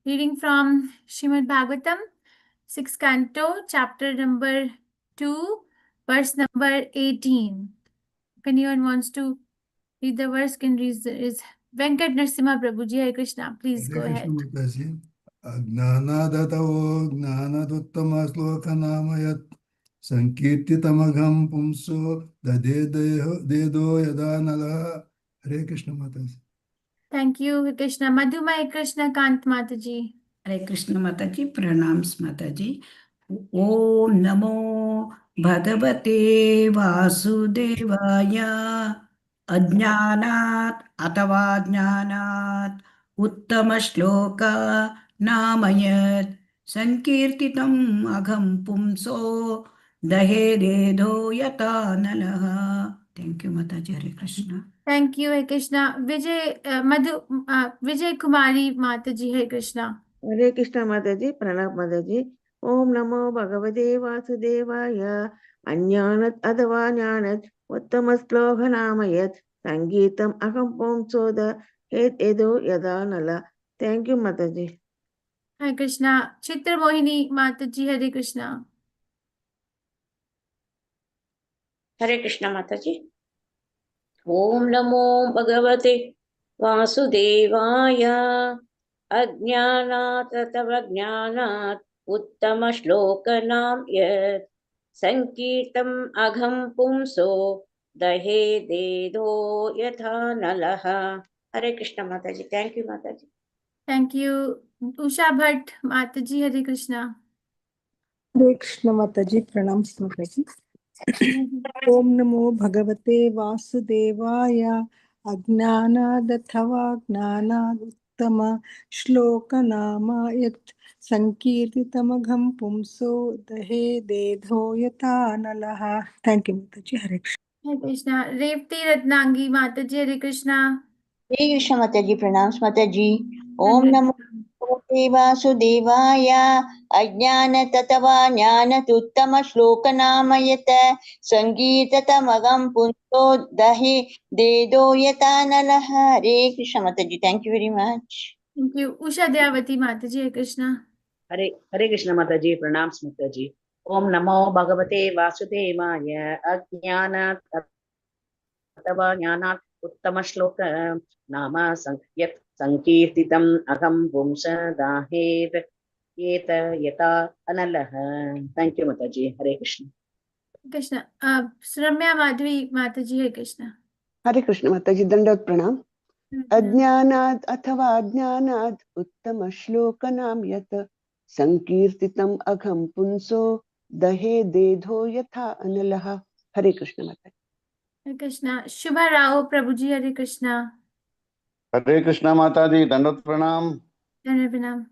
Reading from Srimad Bhagavatam, 6th Canto, chapter number 2, verse number 18. If anyone wants to read the verse, can read is Venkat Narasimha Prabhuji. Hare Krishna. Please go ahead. Agnanadatawo gnanaduttama sloka namayat sankirtitamagam pumso dedo yadanala. Hare Krishna Mataji. Thank you, Hare Krishna. Madhumai Krishna Kant Mataji. हरे कृष्ण माताजी प्रणाम्स माताजी। ओम नमो भगवते वासुदेवाय अज्ञानात् अथवा ज्ञानात् उत्तम श्लोक नामयत् संकीर्तितम् अघं पुंसो दहेदेधो यथा नलः। Thank you माताजी। हरे Krishna. Thank you, Hare Krishna. Vijay Kumari Mataji. Hare Krishna. हरे कृष्ण माताजी प्रणव माताजी। ओम नमो भगवते वासुदेवाय अज्ञानत् अथवा ज्ञानत् उत्तम श्लोक नामयत् संगीतम अहम पुंसोद हेतु यदा नल। थैंक यू माताजी। Hare Krishna. Chitra Mohini Mataji. Hare Krishna. हरे कृष्ण माताजी। ओम नमो भगवते वासुदेवाय अज्ञानात् तव ज्ञानात् उत्तम श्लोकनाम यत् संकीर्तम अघं पुंसो दहे देदो यथा नलः। हरे कृष्ण माताजी। थैंक यू माताजी। Thank you. Usha Bhatt Mataji. Hare Krishna. हरे कृष्ण माताजी प्रणाम माताजी। ओम नमो भगवते वासुदेवाय अज्ञानादथवा ज्ञानाद् उत्तम श्लोक नामायत् संकीर्तितमघं पुंसो दहे देधो यथा नलः। थैंक यू माताजी। हरे Krishna. Hare Krishna. Revati Ratnangi Mataji. Hare Krishna. हे कृष्ण माताजी प्रणाम माताजी। ओम नमो भगवते वासुदेवाय अज्ञानतत्त्वा ज्ञानतुत्तम श्लोकनामयत संगीततमगं पुंसो दहे देदो यथा नलः। हरे कृष्ण माताजी। Thank you very much. Thank you. Usha Dayavati Mataji. Hare Krishna. Hare Hare Krishna माताजी प्रणाम माताजी। ओम नमो भगवते वासुदेवाय अज्ञानात् अथवा ज्ञानात् उत्तम श्लोक नाम यत् संकीर्तितम् अहं पुंसदाहेत येत यथा अनलः। थैंक यू माताजी। हरे Krishna. Krishna. Ramya Madhvi Mataji. Hare Krishna. हरे कृष्ण माताजी दंडवत प्रणाम। अज्ञानात् अथवा अज्ञानात् उत्तम श्लोक नाम यत् संकीर्तितम अघं पुंसो दहे देधो यथा अनलः। हरे कृष्ण माता। Hare Krishna. Shubha Rao Prabhuji. Hare Krishna. हरे कृष्ण माता जी दंडवत प्रणाम। Pranam.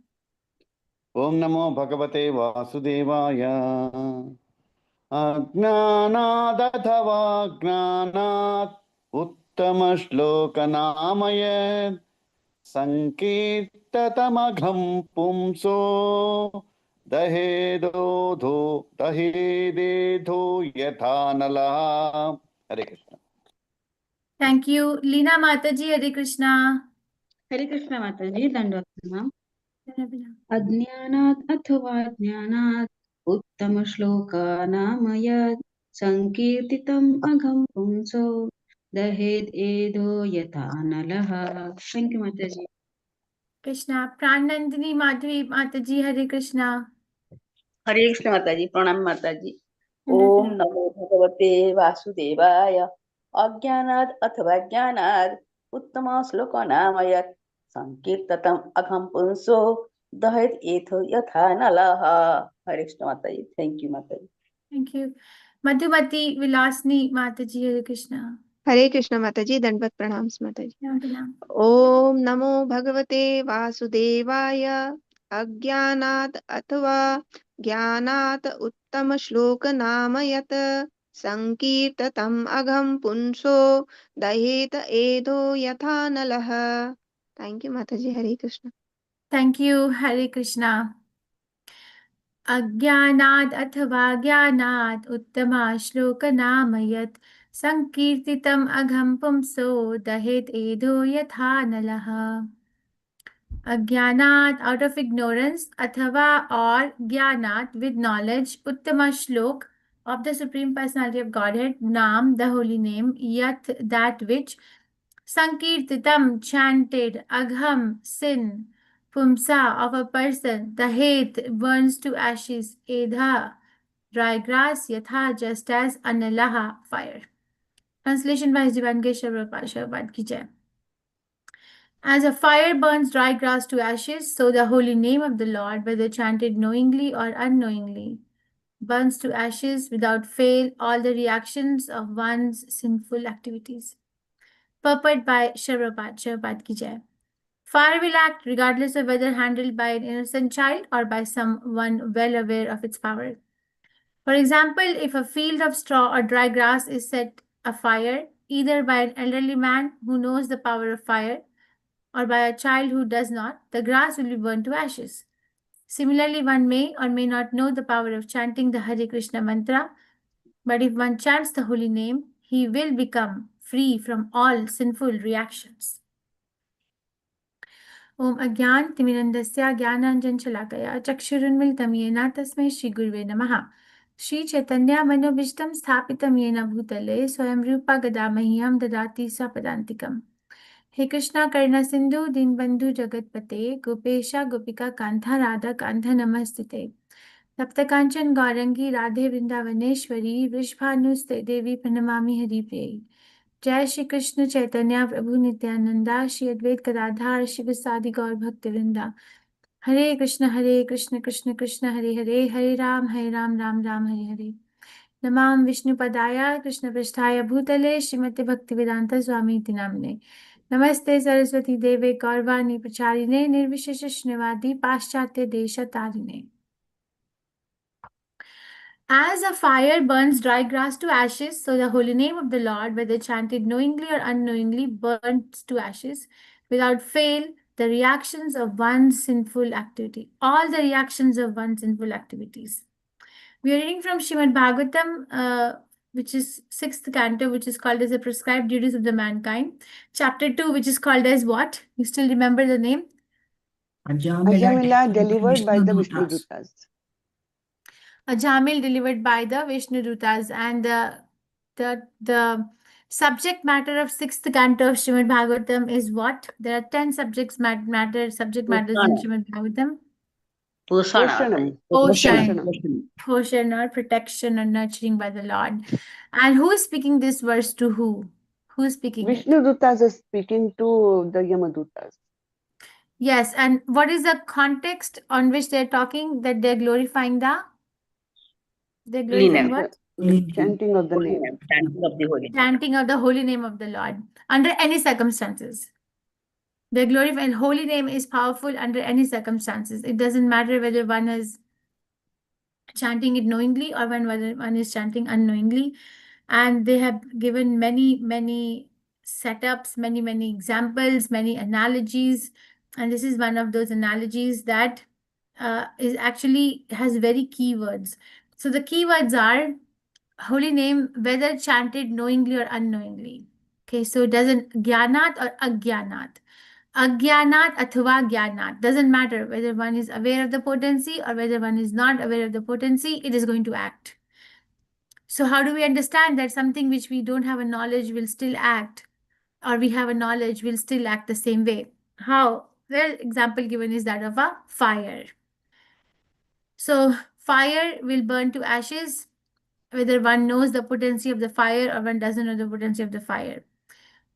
ओम नमो भगवते वासुदेवाय अज्ञानादथवा ज्ञानात् उत्तम श्लोक नामयत् संकीर्ततमघं पुंसो दहेदेधो यथा नलः। हरे Krishna. Thank you. Leena Mataji. Hare Krishna. हरे कृष्ण माताजी दंडवत प्रणाम। Pranam. अज्ञानात् अथवा ज्ञानात् उत्तम श्लोकानामयत् संकीर्तितम् अघं पुंसो दहेद एधो यथा नलः। थैंक यू माताजी। Krishna. Pranandini Madhvi Mataji. Hare Krishna. हरे कृष्ण माताजी प्रणाम माताजी। ओम नमो भगवते वासुदेवाय अज्ञानात् अथवा ज्ञानात् उत्तम श्लोकनामयत् संकीर्ततम् अघं पुंसो दहेत एथो यथा नलः। हरे कृष्ण माताजी। थैंक यू माताजी। Thank you. Madhumati Vilasni Mataji. Hare Krishna. हरे कृष्ण माताजी दंडवत प्रणाम माताजी। Pranam. ओम नमो भगवते वासुदेवाय अज्ञानात् अथवा ज्ञानात् उत्तम श्लोक नाम यत् संकीर्ततम् अघं पुंसो दहेत एधो यथा नलः। थैंक यू माताजी। हरे Krishna. Thank you. Hare Krishna. अज्ञानाद् अथवा ज्ञानात् उत्तमा श्लोकनाम यत् संकीर्तितम् अघं पुंसो दहेत् एधो यथा नलः। Agyanat, out of ignorance, athava or Gyanat, with knowledge, Uttama Shlok of the Supreme Personality of Godhead, Nam, the holy name, Yat, that which, Sankirtitam, chanted, Agham, sin, Pumsa, of a person, Dahet, burns to ashes, Edha, dry grass, Yatha, just as, Analaha, fire. Translation by His Divine Grace Srila Prabhupada Ki Jai. As a fire burns dry grass to ashes, so the holy name of the Lord, whether chanted knowingly or unknowingly, burns to ashes without fail all the reactions of one's sinful activities. Purport by Srila Ki Jai. Fire will act regardless of whether handled by an innocent child or by someone well aware of its power. For example, if a field of straw or dry grass is set afire, either by an elderly man who knows the power of fire or by a child who does not, the grass will be burned to ashes. Similarly, one may or may not know the power of chanting the Hare Krishna mantra, but if one chants the holy name, he will become free from all sinful reactions. Om Agyan Timirandasya Gyananjan Shalakaya Chakshurunmilitam Yena Tasmai Shri Gurve Namaha. Shri Chaitanya Manobishtam Sthapitam Yena Bhutale Swayam Rupa Gadamahyam Dadati Swapadantikam. हे कृष्णा करुणा सिंधु दीनबंधु जगतपते गोपेशा गोपिका कांथा राधा कांथा नमस्ते तप्त कांचन गौरंगी राधे वृंदावनेश्वरी वृषभानुस्ते देवी प्रणमामि हरिप्रिये जय श्री कृष्ण चैतन्य प्रभु नित्यानंदा श्री अद्वैत गदाधर शिव सादि गौर भक्त वृंदा हरे कृष्ण कृष्ण कृष्ण हरे हरे हरे राम राम राम हरे हरे नमाम विष्णुपदाय कृष्ण पृष्ठाय भूतले श्रीमते भक्तिवेदांत स्वामी इति नाम्ने नमस्ते सरस्वती देवे गौरवाणी प्रचारिणे निर्विशेष शून्यवादी पाश्चात्य देशतारिणे. As a fire burns dry grass to ashes, so the holy name of the Lord, whether chanted knowingly or unknowingly, burns to ashes without fail the reactions of one's sinful activity, all the reactions of one's sinful activities. We are reading from Srimad Bhagavatam, which is 6th canto, which is called as the prescribed duties of the mankind. Chapter 2, which is called as what? You still remember the name? Ajamila delivered by the Vishnudutas. Ajamil delivered by the Vishnudutas. And the subject matter of 6th canto of Srimad Bhagavatam is what? There are 10 subject matters in Srimad Bhagavatam. Poshanam. Portion or protection or nurturing by the Lord. And who is speaking this verse to who? Who is speaking it? Vishnudutas is speaking to the Yamadutas. Yes, and what is the context on which they're talking? That they're glorifying what? Chanting of the name. Chanting of the holy name. Chanting of the holy name of the Lord under any circumstances. The glorified holy name is powerful under any circumstances. It doesn't matter whether one is chanting it knowingly or whether one is chanting unknowingly. And they have given many setups, many examples, many analogies. And this is one of those analogies that is actually has very keywords. So the keywords are holy name, whether chanted knowingly or unknowingly. Okay, so it doesn't Gyanat or Agyanat. Agyanat athva Gyanat. Doesn't matter whether one is aware of the potency or whether one is not aware of the potency, it is going to act. So how do we understand that something which we don't have a knowledge will still act, or we have a knowledge will still act the same way? How? Well, example given is that of a fire. So fire will burn to ashes whether one knows the potency of the fire or one doesn't know the potency of the fire.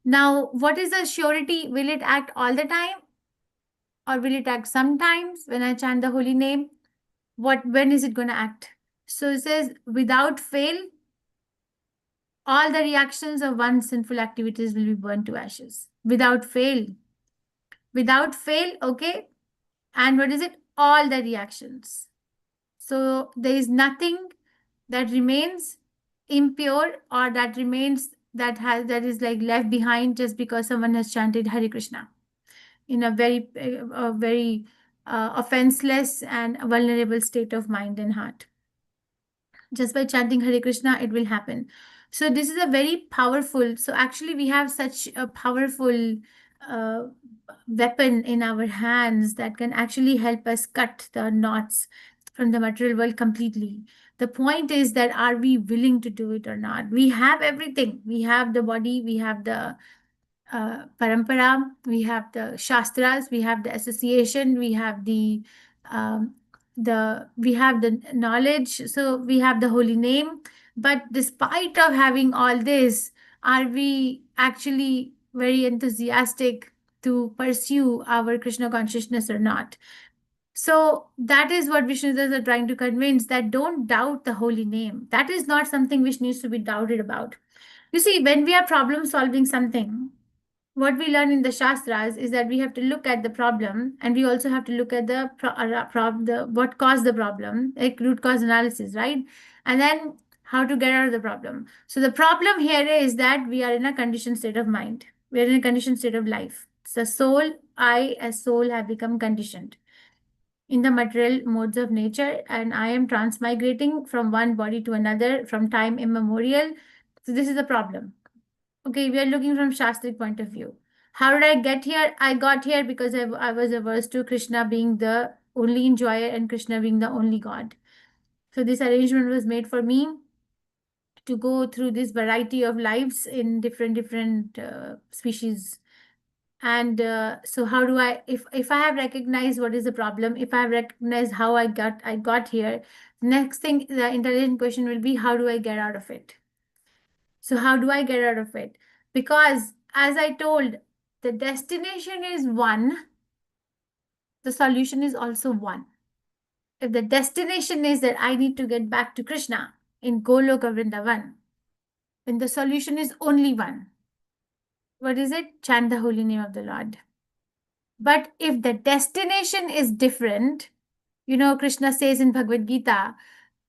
Now, what is the surety? Will it act all the time? Or will it act sometimes when I chant the holy name? When is it going to act? So it says, without fail, all the reactions of one's sinful activities will be burned to ashes. Without fail. Without fail, okay? And what is it? All the reactions. So there is nothing that remains impure or that remains that is like left behind just because someone has chanted Hare Krishna in a very offenseless and vulnerable state of mind and heart. Just by chanting Hare Krishna, it will happen. So this is a very powerful. So actually, we have such a powerful weapon in our hands that can actually help us cut the knots from the material world completely. The point is that are we willing to do it or not? We have everything. We have the body, we have the parampara, we have the shastras, we have the association, we have the knowledge, so we have the holy name. But despite of having all this, are we actually very enthusiastic to pursue our Krishna consciousness or not? So that is what Vishnudas are trying to convince, that don't doubt the holy name. That is not something which needs to be doubted about. You see, when we are problem solving something, what we learn in the Shastras is that we have to look at the problem, and we also have to look at the what caused the problem, like root cause analysis, right? And then how to get out of the problem. So the problem here is that we are in a conditioned state of mind. We are in a conditioned state of life. So soul, I as soul have become conditioned in the material modes of nature, and I am transmigrating from one body to another from time immemorial. So this is a problem. Okay, we are looking from Shastric point of view. How did I get here? I got here because I was averse to Krishna being the only enjoyer and Krishna being the only God. So this arrangement was made for me to go through this variety of lives in different species. And so how do I, if I have recognized what is the problem, if I have recognized how I got here, next thing, the intelligent question will be, how do I get out of it? So how do I get out of it? Because as I told, the destination is one, the solution is also one. If the destination is that I need to get back to Krishna in Goloka Vrindavan, then the solution is only one. What is it? Chant the holy name of the Lord. But if the destination is different, you know, Krishna says in Bhagavad Gita,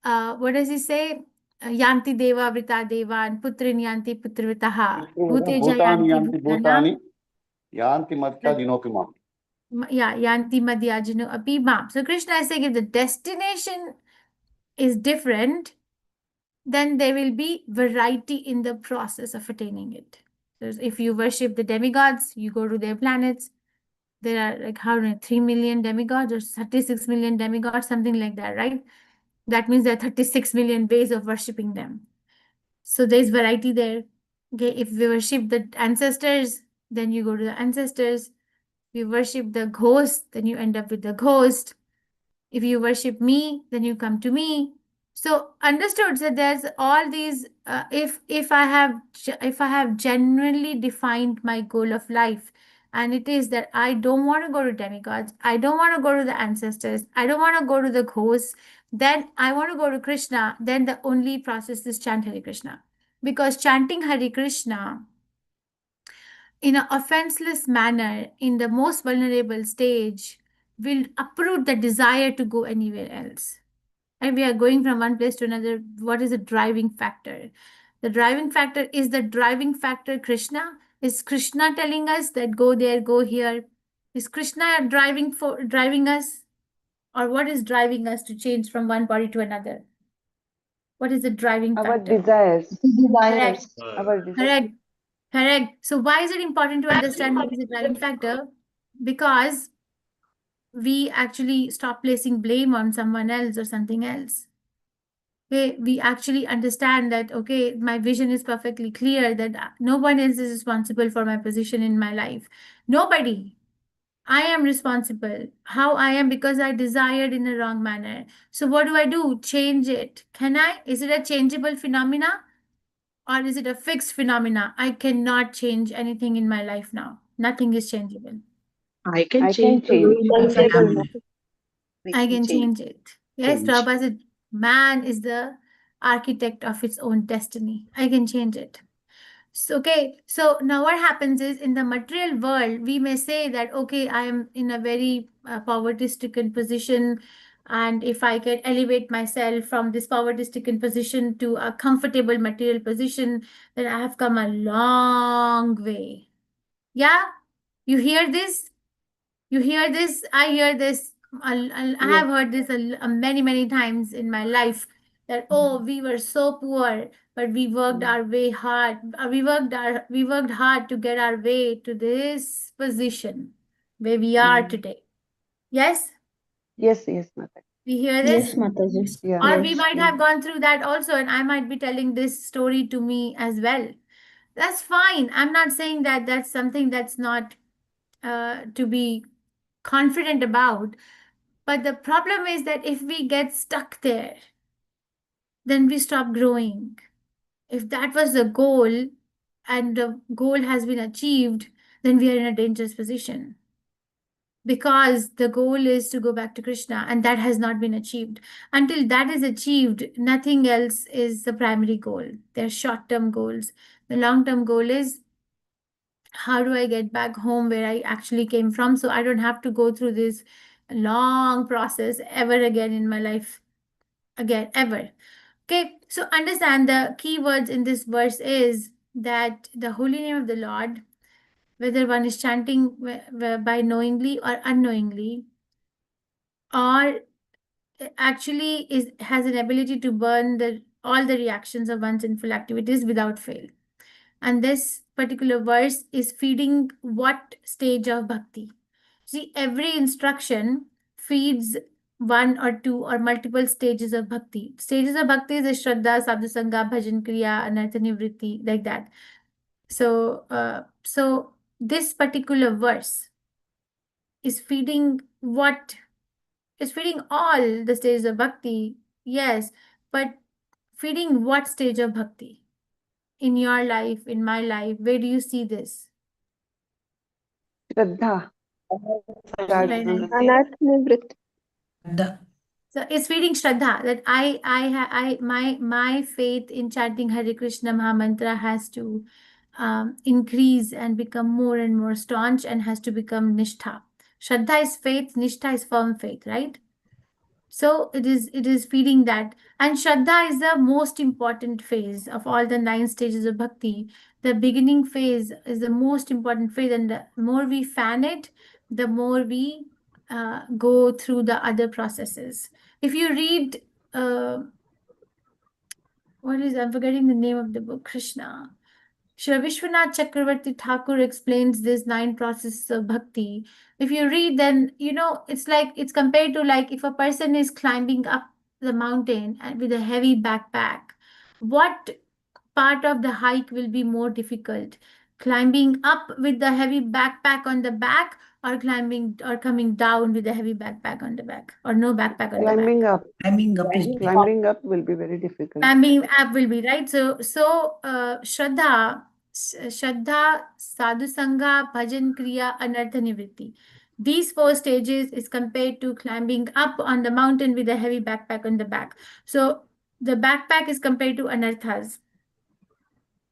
what does he say? Yanti deva vrita devan putrin yanti putrivitaha bhuteja Bhutani yanti yanti bhutana. bhutani yanti matya dinopimam. Yeah, yanti madhyajino apimam. So Krishna is saying if the destination is different, then there will be variety in the process of attaining it. So if you worship the demigods, you go to their planets. There are like how many, 3 million demigods or 36 million demigods, something like that, right? That means there are 36 million ways of worshipping them. So there's variety there. Okay, if we worship the ancestors, then you go to the ancestors. If you worship the ghost, then you end up with the ghost. If you worship me, then you come to me. So understood. So there's all these. If I have genuinely defined my goal of life, and it is that I don't want to go to demigods, I don't want to go to the ancestors, I don't want to go to the ghosts, then I want to go to Krishna. Then the only process is chant Hare Krishna, because chanting Hare Krishna in an offenseless manner in the most vulnerable stage will uproot the desire to go anywhere else. And we are going from one place to another. What is the driving factor? The driving factor is the driving factor Krishna. Is Krishna telling us that go there, go here? Is Krishna driving us? Or what is driving us to change from one body to another? What is the driving Our factor? desires. Correct. Our desires. Correct. Correct. So why is it important to understand what is the driving factor? Because we actually stop placing blame on someone else or something else. Okay, we actually understand that, okay, my vision is perfectly clear that no one else is responsible for my position in my life. Nobody. I am responsible. How I am, because I desired in a wrong manner. So what do I do? Change it. Can I? Is it a changeable phenomena? Or is it a fixed phenomena? I cannot change anything in my life now. Nothing is changeable. I can I change can the change. way of phenomenon. I can change it. Yes, Change. Prabhupada said, man is the architect of its own destiny. I can change it. So, okay, so now what happens is in the material world, we may say that, okay, I am in a very poverty-stricken position. And if I can elevate myself from this poverty-stricken position to a comfortable material position, then I have come a long way. Yeah, you hear this? You hear this? I hear this. I have heard this many times in my life that, oh, we were so poor, but we worked our way hard. We worked hard to get our way to this position. where we are today. Yes? Yes, Mataji. We hear Yes, this? Mataji. Yeah. Or we Yes. might have gone through that also, and I might be telling this story to me as well. That's fine. I'm not saying that that's something that's not to be confident about. But the problem is that if we get stuck there, then we stop growing. If that was the goal and the goal has been achieved, then we are in a dangerous position. Because the goal is to go back to Krishna, and that has not been achieved. Until that is achieved, nothing else is the primary goal. They're short-term goals. The long-term goal is, how do I get back home where I actually came from, so I don't have to go through this long process ever again in my life, again, ever. Okay, so understand the key words in this verse is that the holy name of the Lord, whether one is chanting by knowingly or unknowingly, or actually has an ability to burn all the reactions of one's sinful activities without fail. And this particular verse is feeding what stage of bhakti? See, every instruction feeds one or two or multiple stages of bhakti. Stages of bhakti is Shraddha, Sadhusanga, Bhajan Kriya, Anartha Nivritti, like that. So, so this particular verse is feeding what? Is feeding all the stages of bhakti, yes, but feeding what stage of bhakti? In your life, in my life, where do you see this? Shraddha. Very nice. Anartha Nivritti. So it's feeding Shraddha, that my faith in chanting Hare Krishna Mahamantra has to increase and become more and more staunch, and has to become Nishtha. Shraddha is faith, Nishtha is firm faith, right? So it is feeding that. And Shraddha is the most important phase of all the 9 stages of bhakti. The beginning phase is the most important phase, and the more we fan it, the more we go through the other processes. If you read, I'm forgetting the name of the book, Krishna. Shri Vishwanath Chakravarti Thakur explains these 9 processes of bhakti. If you read, then, it's compared to like if a person is climbing up the mountain and with a heavy backpack, what part of the hike will be more difficult? Climbing up with the heavy backpack on the back, or climbing or coming down with a heavy backpack on the back, or no backpack on the back? Climbing up. is Climbing up will be very difficult. Climbing up will be, right? So Shraddha, Sadhu Sangha, Bhajan Kriya, Anartha Nivritti. These 4 stages is compared to climbing up on the mountain with a heavy backpack on the back. So the backpack is compared to anarthas.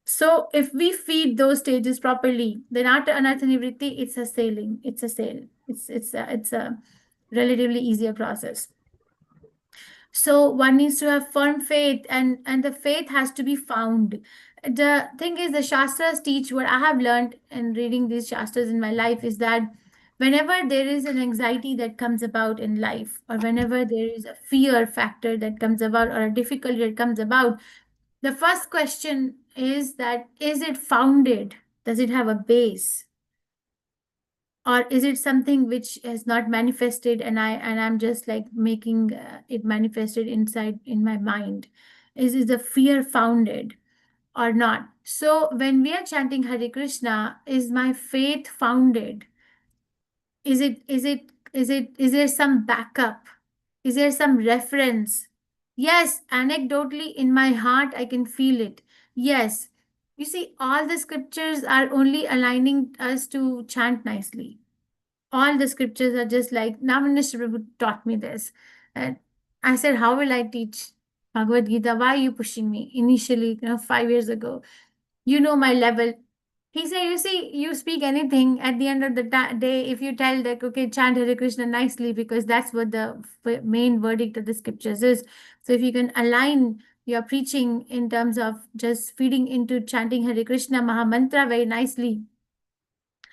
So if we feed those stages properly, then after Anartha Nivritti, it's a sailing. It's a sail. It's a relatively easier process. So one needs to have firm faith, and the faith has to be found. The thing is, the Shastras teach, what I have learned in reading these Shastras in my life is that whenever there is an anxiety that comes about in life, or whenever there is a fear factor that comes about, or a difficulty that comes about, the first question is that, is it founded? Does it have a base? Or is it something which has not manifested, and I'm just like making it manifested inside in my mind? Is the fear founded or not? So when we are chanting Hare Krishna, is my faith founded? Is there some backup? Is there some reference? Yes, anecdotally in my heart I can feel it. Yes. You see, all the scriptures are only aligning us to chant nicely. All the scriptures are just like, Navanish Prabhu taught me this. And I said, how will I teach Bhagavad Gita? Why are you pushing me? Initially, 5 years ago, my level. He said, you see, you speak anything at the end of the day, if you tell that, okay, chant Hare Krishna nicely, because that's what the main verdict of the scriptures is. So if you can align your preaching in terms of just feeding into chanting Hare Krishna Mahamantra very nicely,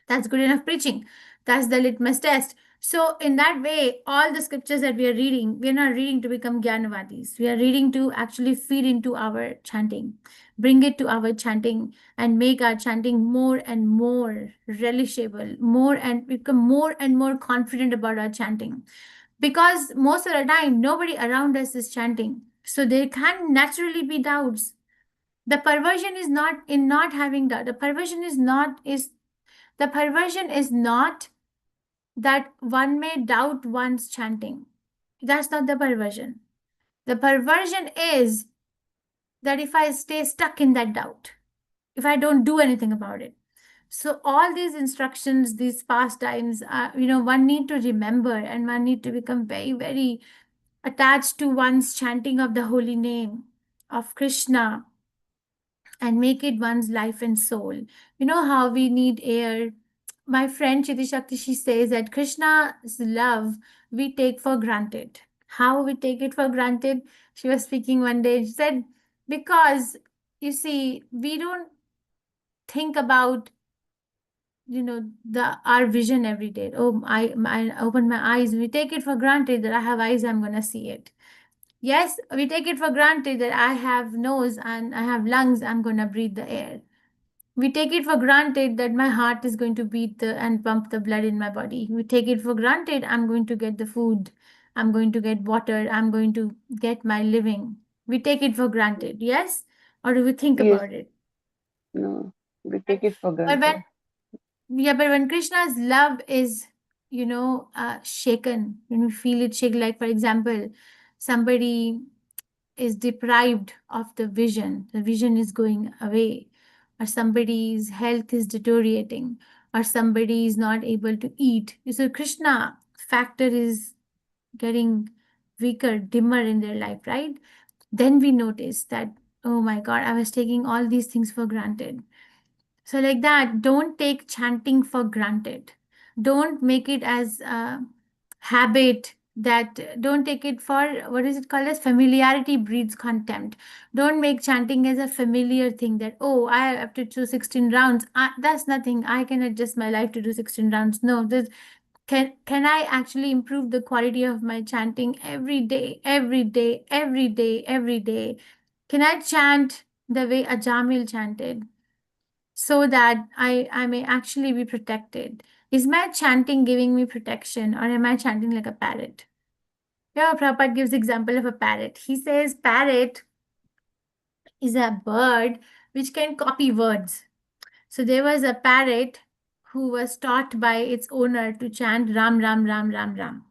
that's good enough preaching. That's the litmus test. So in that way, all the scriptures that we are reading, we are not reading to become Jnanavadis. We are reading to actually feed into our chanting. bring it to our chanting and make our chanting more and more relishable, become more and more confident about our chanting. Because most of the time, nobody around us is chanting. So there can naturally be doubts. The perversion is not in not having doubt. The perversion is not that one may doubt one's chanting. That's not the perversion. The perversion is that if I stay stuck in that doubt, if I don't do anything about it. So all these instructions, these pastimes, one need to remember, and one need to become very, very attached to one's chanting of the holy name of Krishna and make it one's life and soul. You know how we need air. My friend Chiti Shakti, she says that Krishna's love we take for granted. How we take it for granted? She was speaking one day. She said, because you see, we don't think about our vision every day. Oh, I open my eyes. We take it for granted that I have eyes, I'm gonna see it. Yes, we take it for granted that I have nose and I have lungs, I'm gonna breathe the air. We take it for granted that my heart is going to beat and pump the blood in my body. We take it for granted I'm going to get the food, I'm going to get water, I'm going to get my living. We take it for granted, yes? Or do we think Yes. about it? No, we take it for But granted. when Krishna's love is, shaken, when we feel it shake, like for example, somebody is deprived of the vision is going away, or somebody's health is deteriorating, or somebody is not able to eat. So Krishna factor is getting weaker, dimmer in their life, right? Then we notice that, oh my God, I was taking all these things for granted. So like that, don't take chanting for granted. Don't make it as a habit. That don't take it for, what is it called as, familiarity breeds contempt. Don't make chanting as a familiar thing that, oh, I have to do 16 rounds. That's nothing. I can adjust my life to do 16 rounds. No, can I actually improve the quality of my chanting every day, every day, every day, every day? Can I chant the way Ajamil chanted, so that I may actually be protected? Is my chanting giving me protection, or am I chanting like a parrot? Yeah, Prabhupada gives example of a parrot. He says parrot is a bird which can copy words. So there was a parrot who was taught by its owner to chant Ram, Ram, Ram, Ram, Ram.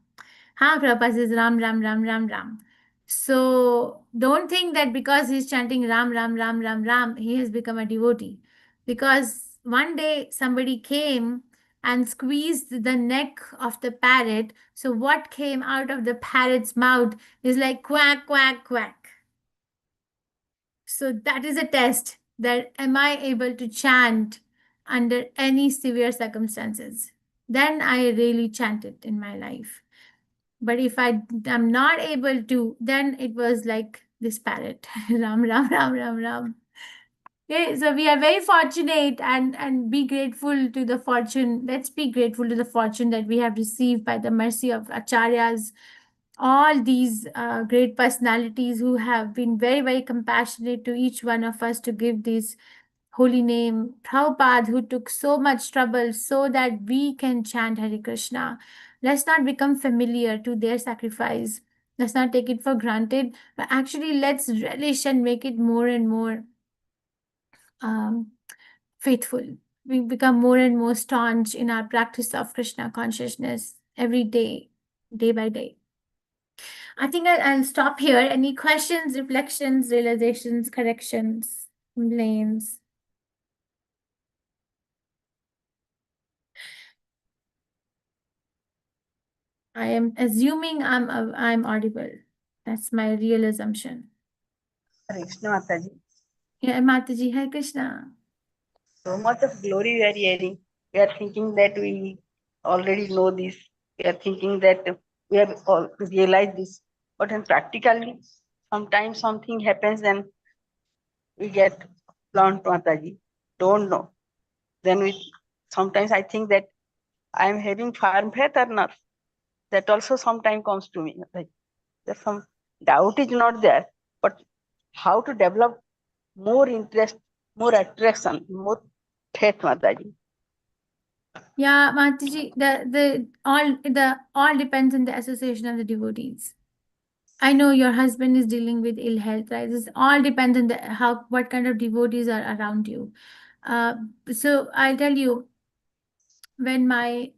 Prabhupada says Ram, Ram, Ram, Ram, Ram. So don't think that because he's chanting Ram, Ram, Ram, Ram, Ram, he has become a devotee. Because one day somebody came and squeezed the neck of the parrot. So what came out of the parrot's mouth is like quack, quack, quack. So that is a test that am I able to chant under any severe circumstances? Then I really chant it in my life. But if I'm not able to, then it was like this parrot. Ram, Ram, Ram, Ram, Ram. Okay, so we are very fortunate and be grateful to the fortune. Let's be grateful to the fortune that we have received by the mercy of Acharyas, all these great personalities who have been very, very compassionate to each one of us to give this holy name. Prabhupada, who took so much trouble so that we can chant Hare Krishna. Let's not become familiar to their sacrifice. Let's not take it for granted, but actually let's relish and make it more and more faithful. We become more and more staunch in our practice of Krishna consciousness every day, day by day. I think I'll stop here. Any questions, reflections, realizations, corrections, complaints? I am assuming I'm audible. That's my real assumption. Hare Krishna Mataji. Yeah, Mataji, Hare Krishna. So much of glory we are hearing. We are thinking that we already know this. We are thinking that we have all realized this. But then practically, sometimes something happens and we get blunt, Mataji. Don't know. Then sometimes I think that I am having firm faith or not. That also sometimes comes to me. Like there's some doubt is not there, but how to develop more interest, more attraction, more faith, Mataji. Yeah, Mataji, the all depends on the association of the devotees. I know your husband is dealing with ill health, right? This all depends on what kind of devotees are around you. So I'll tell you, when my